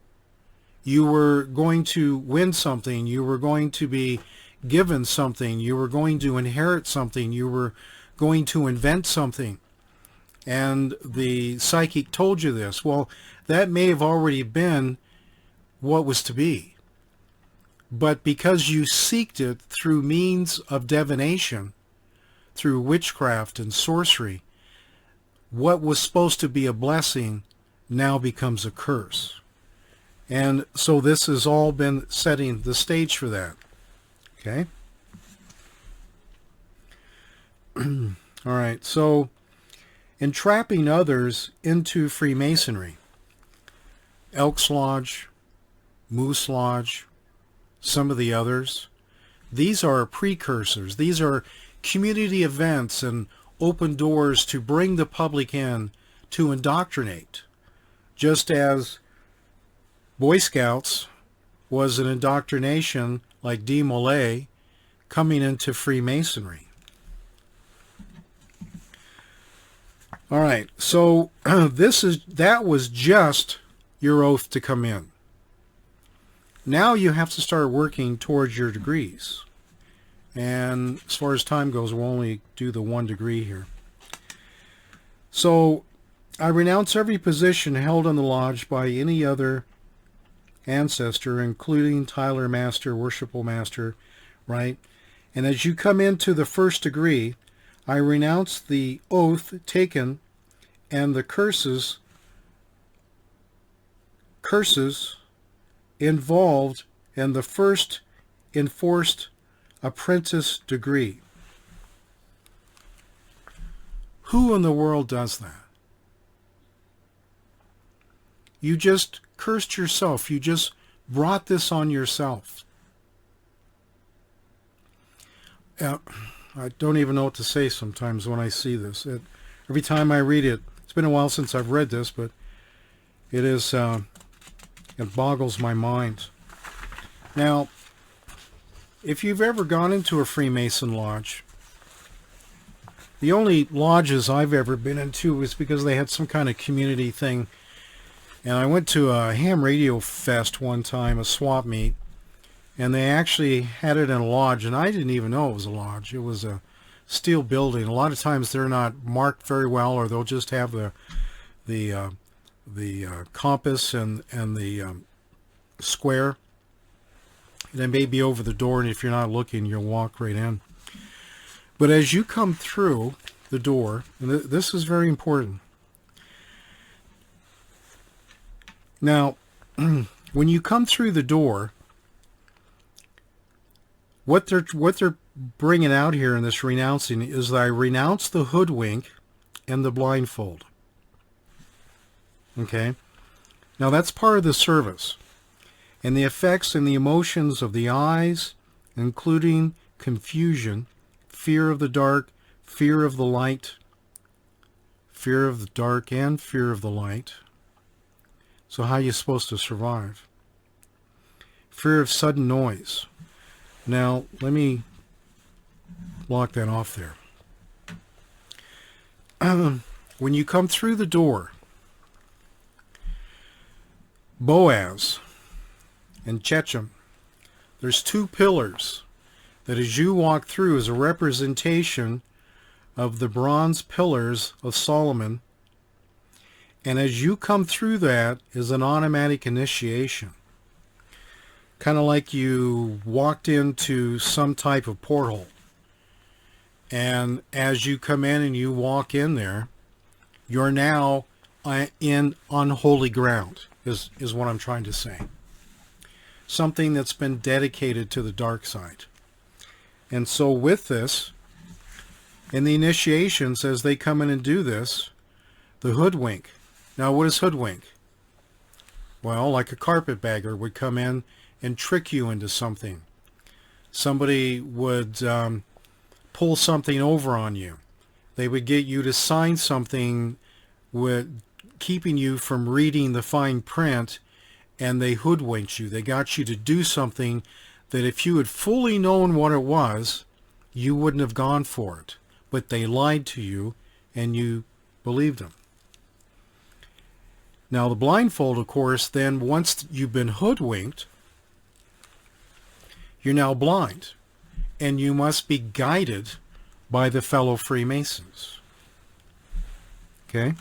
You were going to win something. You were going to be given something. You were going to inherit something. You were going to invent something. And the psychic told you this. Well, that may have already been what was to be. But because you seeked it through means of divination, through witchcraft and sorcery, what was supposed to be a blessing now becomes a curse. And so this has all been setting the stage for that. Okay? All right, so entrapping others into Freemasonry, Elks Lodge, Moose Lodge, some of the others, these are precursors. These are community events and open doors to bring the public in, to indoctrinate. Just as Boy Scouts was an indoctrination like De Molay coming into Freemasonry. All right, so that was just your oath to come in. Now you have to start working towards your degrees. And as far as time goes, we'll only do the 1 degree here. So I renounce every position held in the lodge by any other ancestor, including Tyler Master, Worshipful Master, right? And as you come into the 1st degree, I renounce the oath taken and the curses involved in the first enforced apprentice degree. Who in the world does that? You just cursed yourself. You just brought this on yourself. I don't even know what to say sometimes when I see this. Every time I read it, it's been a while since I've read this, but it is, it boggles my mind. Now, if you've ever gone into a Freemason lodge, the only lodges I've ever been into was because they had some kind of community thing. And I went to a ham radio fest one time, a swap meet, and they actually had it in a lodge, and I didn't even know it was a lodge. It was a steel building. A lot of times they're not marked very well, or they'll just have the compass and the square. They may be over the door, and if you're not looking, you'll walk right in. But as you come through the door, and this is very important. Now, when you come through the door, what they're bringing out here in this renouncing is that I renounce the hoodwink and the blindfold. Okay? Now that's part of the service. And the effects and the emotions of the eyes, including confusion, fear of the dark, fear of the light, fear of the dark and fear of the light. So how are you supposed to survive? Fear of sudden noise. Now, let me block that off there. When you come through the door, Boaz and Chechem, there's 2 pillars that as you walk through is a representation of the bronze pillars of Solomon. And as you come through that is an automatic initiation. Kind of like you walked into some type of porthole. And as you come in and you walk in there, you're now in unholy ground, is what I'm trying to say. Something that's been dedicated to the dark side. And so with this, And the initiations, as they come in and do this, the hoodwink. Now, what is hoodwink? Well, like a carpetbagger would come in and trick you into something. Somebody would pull something over on you. They would get you to sign something with keeping you from reading the fine print, and they hoodwinked you. They got you to do something that if you had fully known what it was, you wouldn't have gone for it. But they lied to you, and you believed them. Now, the blindfold, of course, then once you've been hoodwinked, you're now blind, and you must be guided by the fellow Freemasons. Okay?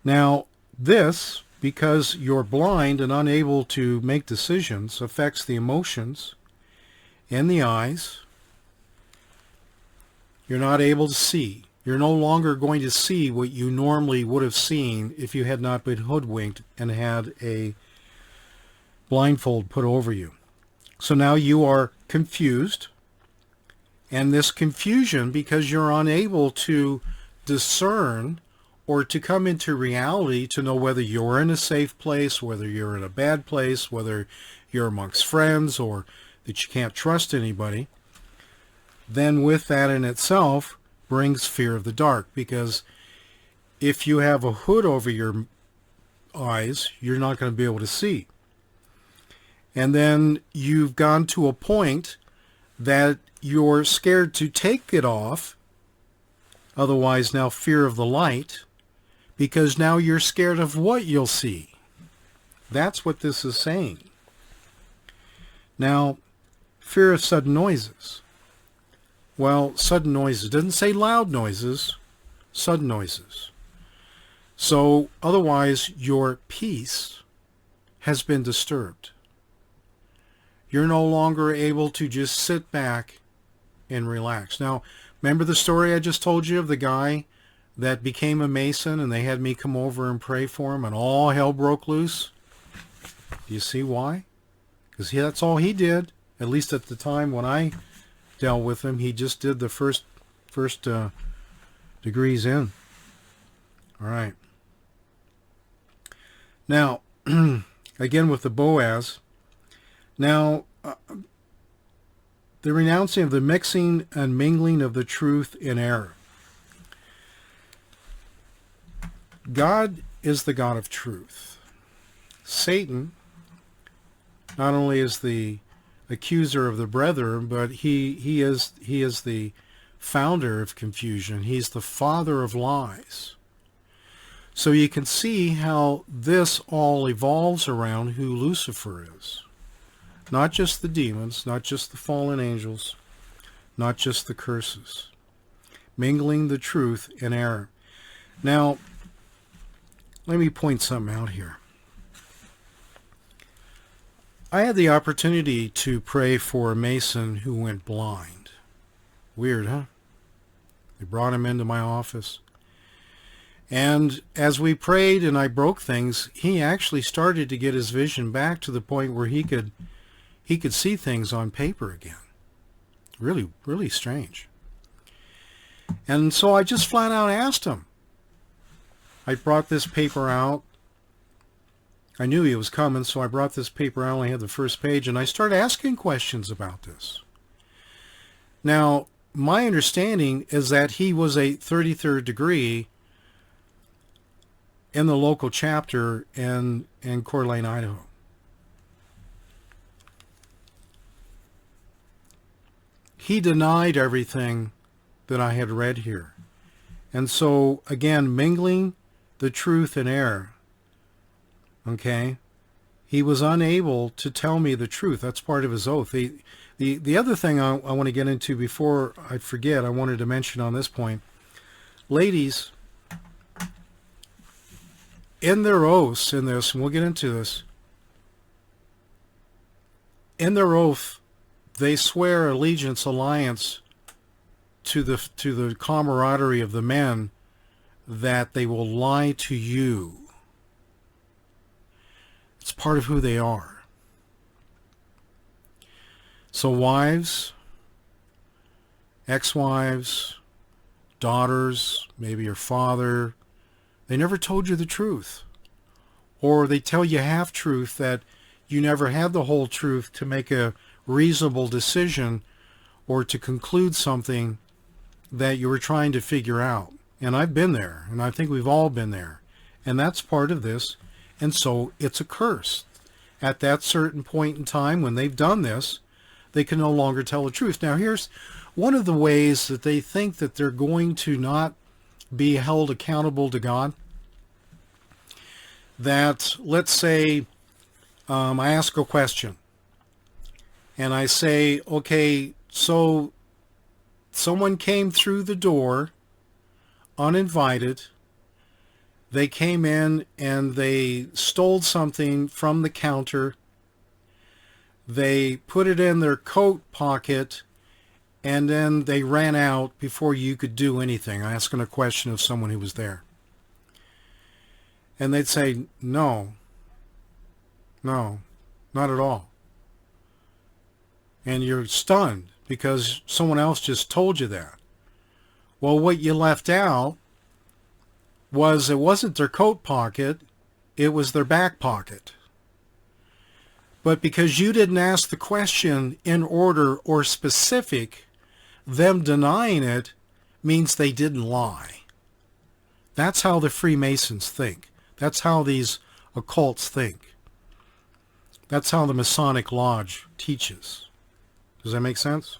Now, this, because you're blind and unable to make decisions, affects the emotions and the eyes. You're not able to see. You're no longer going to see what you normally would have seen if you had not been hoodwinked and had a blindfold put over you. So now you are confused, and this confusion, because you're unable to discern or to come into reality to know whether you're in a safe place, whether you're in a bad place, whether you're amongst friends, or that you can't trust anybody, then with that in itself brings fear of the dark, because if you have a hood over your eyes, you're not going to be able to see. And then you've gone to a point that you're scared to take it off, otherwise now fear of the light, because now you're scared of what you'll see. That's what this is saying. Now, fear of sudden noises. Well, sudden noises. It doesn't say loud noises, sudden noises. So otherwise your peace has been disturbed. You're no longer able to just sit back and relax. Now, remember the story I just told you of the guy that became a Mason and they had me come over and pray for him and all hell broke loose? Do you see why? Because that's all he did. At least at the time when I dealt with him, he just did the first degrees in. All right. Now, again with the Boaz. Now, the renouncing of the mixing and mingling of the truth in error. God is the God of truth. Satan not only is the accuser of the brethren, but he is the founder of confusion. He's the father of lies. So you can see how this all evolves around who Lucifer is. Not just the demons, not just the fallen angels, not just the curses. Mingling the truth in error. Now, let me point something out here. I had the opportunity to pray for a Mason who went blind. Weird, huh? They brought him into my office. And as we prayed and I broke things, he actually started to get his vision back to the point where he could see things on paper again. Really, really strange. And so I just flat out asked him. I brought this paper out. I knew he was coming, so I brought this paper out. I only had the first page, and I started asking questions about this. Now, my understanding is that he was a 33rd degree in the local chapter in Coeur d'Alene, Idaho. He denied everything that I had read here. And so, again, mingling the truth and error. Okay? He was unable to tell me the truth. That's part of his oath. The other thing I want to get into before I forget, I wanted to mention on this point. Ladies, in their oaths, in this, and we'll get into this, in their oath, they swear allegiance, alliance to the camaraderie of the men, that they will lie to you. It's part of who they are. So wives ex-wives, daughters, maybe your father, they never told you the truth. Or they tell you half-truth that you never had the whole truth to make a reasonable decision or to conclude something that you were trying to figure out. And I've been there, and I think we've all been there. And that's part of this. And so it's a curse. At that certain point in time when they've done this, they can no longer tell the truth. Now here's one of the ways that they think that they're going to not be held accountable to God. That, let's say, I ask a question. And I say, okay, so someone came through the door uninvited. They came in and they stole something from the counter. They put it in their coat pocket and then they ran out before you could do anything. I'm asking a question of someone who was there. And they'd say, no, not at all. And you're stunned because someone else just told you that. Well, what you left out was it wasn't their coat pocket, it was their back pocket. But because you didn't ask the question in order or specific, them denying it means they didn't lie. That's how the Freemasons think. That's how these occults think. That's how the Masonic Lodge teaches. Does that make sense?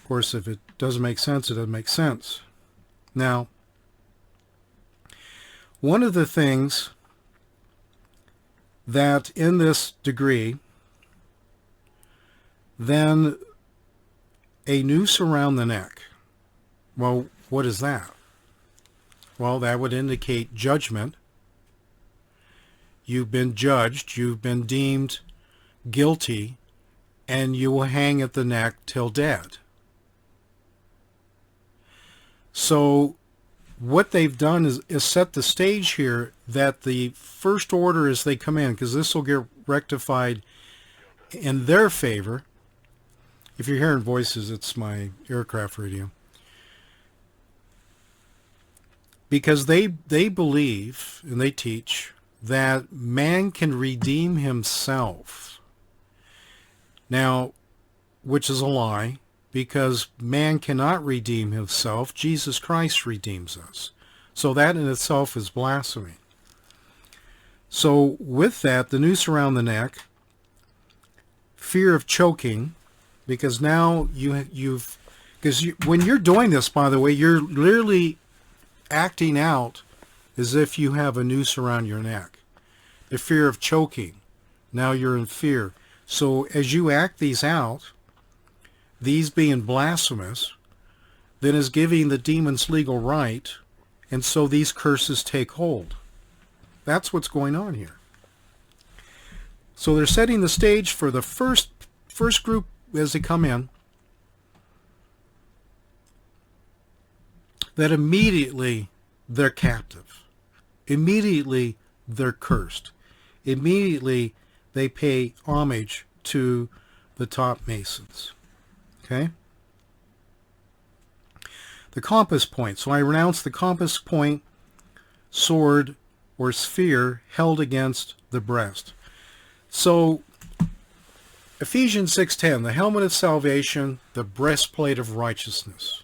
Of course, if it doesn't make sense, it doesn't make sense. Now, one of the things that in this degree, then a noose around the neck. Well, what is that? Well, that would indicate judgment. You've been judged, you've been deemed guilty, and you will hang at the neck till dead. So what they've done is set the stage here that the first order as they come in, because this will get rectified in their favor. If you're hearing voices, it's my aircraft radio. Because they believe and they teach that man can redeem himself. Now, which is a lie, because man cannot redeem himself. Jesus Christ redeems us. So that in itself is blasphemy. So with that, the noose around the neck, fear of choking, because now when you're doing this, by the way, you're literally acting out as if you have a noose around your neck. The fear of choking. Now you're in fear. So as you act these out, these being blasphemous, then is giving the demons legal right, and so these curses take hold. That's what's going on here. So they're setting the stage for the first group as they come in, that immediately they're captive. Immediately they're cursed. Immediately they pay homage to the top Masons. Okay? The compass point. So I renounce the compass point, sword, or sphere held against the breast. So Ephesians 6:10, the helmet of salvation, the breastplate of righteousness.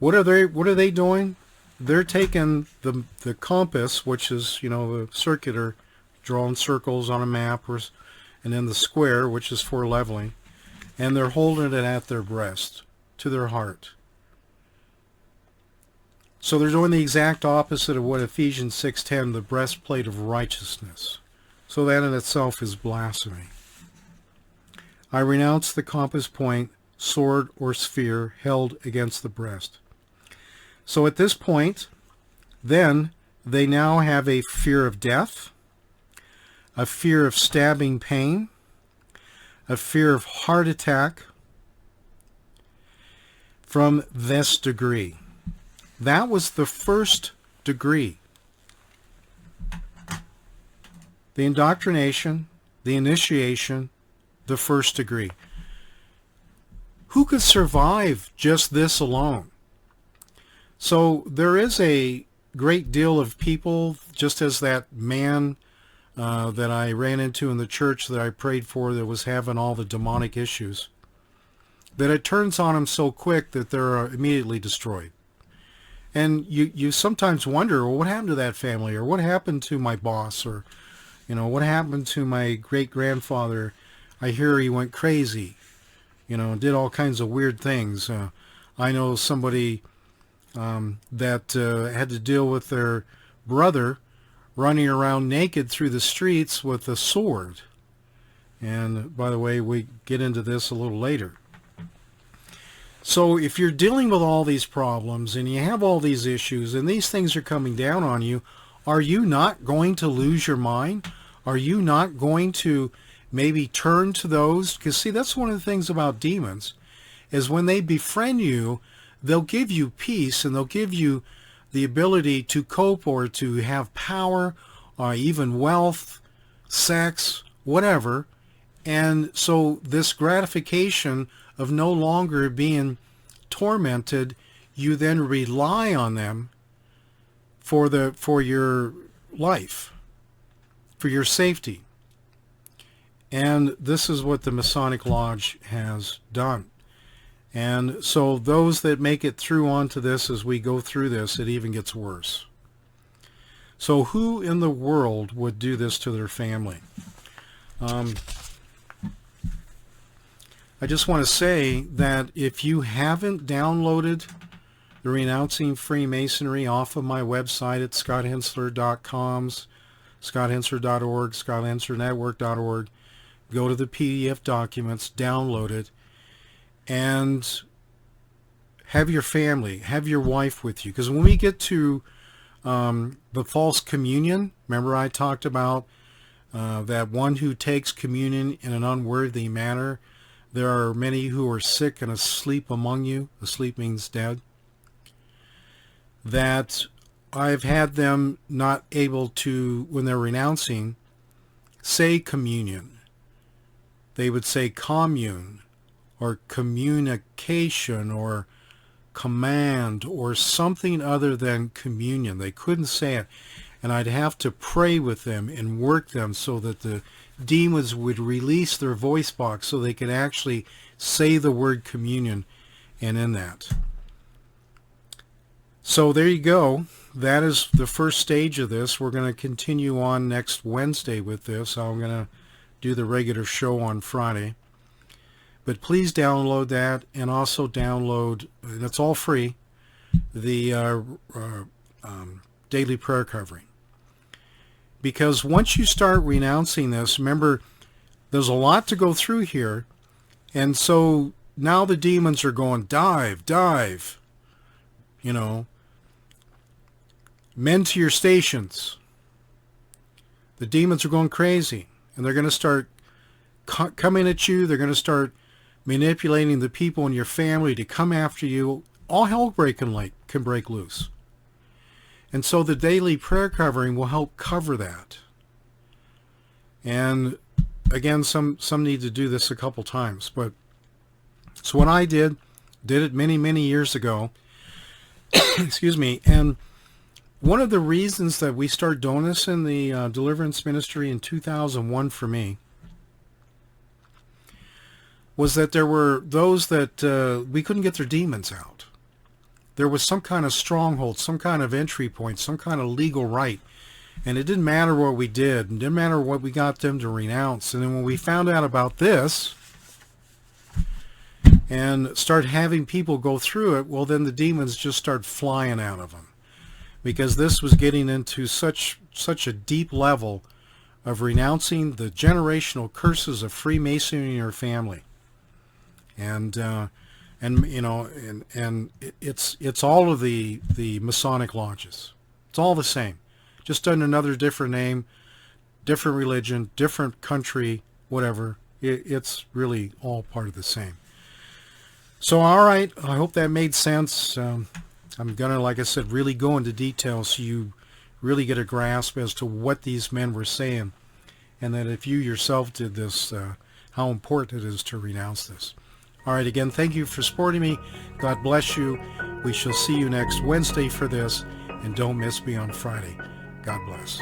What are they doing? They're taking the compass, which is, the circular, drawing circles on a map, and then the square, which is for leveling, and they're holding it at their breast, to their heart. So they're doing the exact opposite of what Ephesians 6:10, the breastplate of righteousness. So that in itself is blasphemy. I renounce the compass point, sword, or sphere held against the breast. So at this point, then, they now have a fear of death, a fear of stabbing pain, a fear of heart attack from this degree. That was the first degree. The indoctrination, the initiation, the first degree. who could survive just this alone? So there is a great deal of people, just as that man that I ran into in the church that I prayed for that was having all the demonic issues, that it turns on them so quick that they're immediately destroyed. And you sometimes wonder, well, what happened to that family? Or what happened to my boss? Or, what happened to my great-grandfather? I hear he went crazy, did all kinds of weird things. I know somebody that had to deal with their brother running around naked through the streets with a sword. And by the way, we get into this a little later. So if you're dealing with all these problems and you have all these issues and these things are coming down on you, are you not going to lose your mind? Are you not going to maybe turn to those? Because see, that's one of the things about demons, is when they befriend you, they'll give you peace and they'll give you the ability to cope or to have power or even wealth, sex, whatever. And so this gratification of no longer being tormented, you then rely on them for your life, for your safety. And this is what the Masonic Lodge has done. And so those that make it through onto this, as we go through this, it even gets worse. So who in the world would do this to their family? I just want to say that if you haven't downloaded the Renouncing Freemasonry off of my website at scotthensler.com, scotthensler.org, scotthensernetwork.org, go to the PDF documents, download it, and have your family, have your wife with you. Because when we get to the false communion, remember I talked about that one who takes communion in an unworthy manner. There are many who are sick and asleep among you. Asleep means dead. That I've had them not able to, when they're renouncing, say communion. They would say commune or communication or command or something other than communion. They couldn't say it. And I'd have to pray with them and work them so that the demons would release their voice box so they could actually say the word communion and in that. So there you go. That is the first stage of this. We're going to continue on next Wednesday with this. I'm going to do the regular show on Friday. But please download that, and also download, that's all free, the daily prayer covering. Because once you start renouncing this, remember, there's a lot to go through here. And so now the demons are going, dive, dive. Men to your stations. The demons are going crazy. And they're going to start coming at you. They're going to start manipulating the people in your family to come after you. All hell can break loose. And so the daily prayer covering will help cover that. And again, some need to do this a couple times. But so what I did it many, many years ago. Excuse me. And one of the reasons that we started doing this in the deliverance ministry in 2001 for me was that there were those that we couldn't get their demons out. There was some kind of stronghold, some kind of entry point, some kind of legal right. And it didn't matter what we did. It didn't matter what we got them to renounce. And then when we found out about this and start having people go through it, well, then the demons just start flying out of them. Because this was getting into such a deep level of renouncing the generational curses of Freemasonry in your family. And it's all of the Masonic lodges. It's all the same, just under another different name, different religion, different country, whatever. It's really all part of the same. So, all right, I hope that made sense. I'm gonna, like I said, really go into detail so you really get a grasp as to what these men were saying, and that if you yourself did this, how important it is to renounce this. All right, again, thank you for supporting me. God bless you. We shall see you next Wednesday for this, and don't miss me on Friday. God bless.